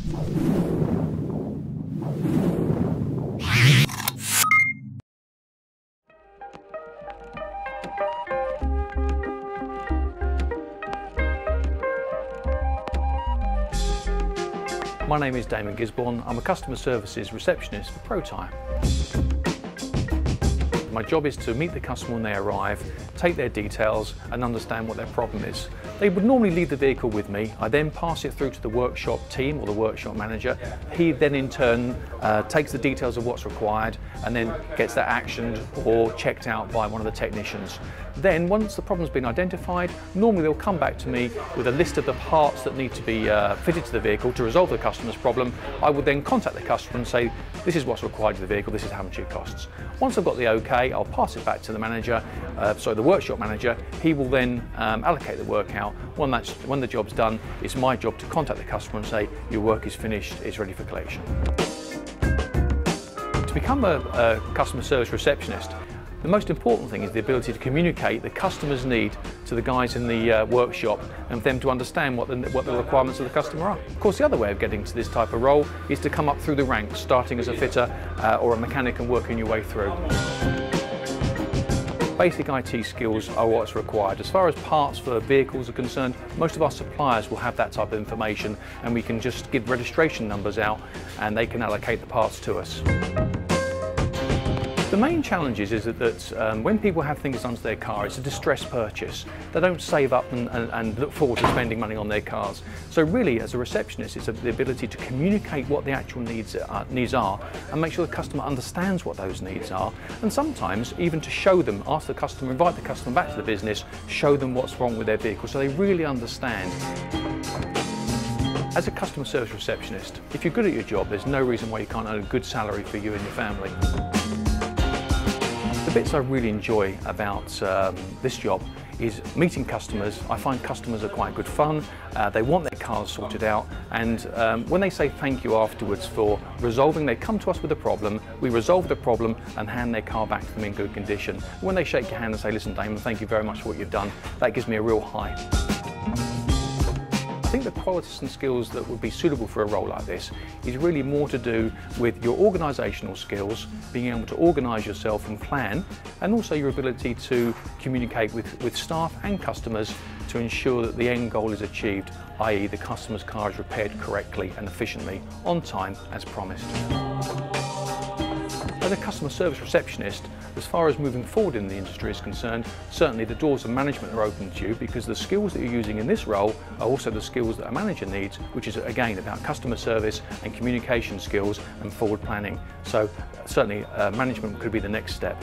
My name is Damon Gisborne. I'm a customer services receptionist for ProTyre. My job is to meet the customer when they arrive, take their details and understand what their problem is. They would normally leave the vehicle with me. I then pass it through to the workshop team or the workshop manager. He then in turn takes the details of what's required and then gets that actioned or checked out by one of the technicians. Then once the problem's been identified, normally they'll come back to me with a list of the parts that need to be fitted to the vehicle to resolve the customer's problem. I would then contact the customer and say, this is what's required of the vehicle, this is how much it costs. Once I've got the okay, I'll pass it back to the manager, the workshop manager. He will then allocate the work out. When the job's done, it's my job to contact the customer and say, your work is finished, it's ready for collection. To become a customer service receptionist, the most important thing is the ability to communicate the customer's need to the guys in the workshop and for them to understand what the requirements of the customer are. Of course, the other way of getting to this type of role is to come up through the ranks, starting as a fitter or a mechanic and working your way through. Basic IT skills are what's required. As far as parts for vehicles are concerned, most of our suppliers will have that type of information and we can just give registration numbers out and they can allocate the parts to us. The main challenge is that when people have things done to their car, it's a distress purchase. They don't save up and look forward to spending money on their cars. So really, as a receptionist, it's the ability to communicate what the actual needs are and make sure the customer understands what those needs are. And sometimes even to show them, ask the customer, invite the customer back to the business, show them what's wrong with their vehicle so they really understand. As a customer service receptionist, if you're good at your job, there's no reason why you can't earn a good salary for you and your family. The bits I really enjoy about this job is meeting customers. I find customers are quite good fun. They want their cars sorted out, and when they say thank you afterwards for resolving, they come to us with a problem, we resolve the problem and hand their car back to them in good condition. When they shake your hand and say, listen Damon, thank you very much for what you've done, that gives me a real high. I think the qualities and skills that would be suitable for a role like this is really more to do with your organisational skills, being able to organise yourself and plan, and also your ability to communicate with staff and customers to ensure that the end goal is achieved, i.e. the customer's car is repaired correctly and efficiently on time as promised. As a customer service receptionist, as far as moving forward in the industry is concerned, certainly the doors of management are open to you because the skills that you're using in this role are also the skills that a manager needs, which is again about customer service and communication skills and forward planning. So certainly management could be the next step.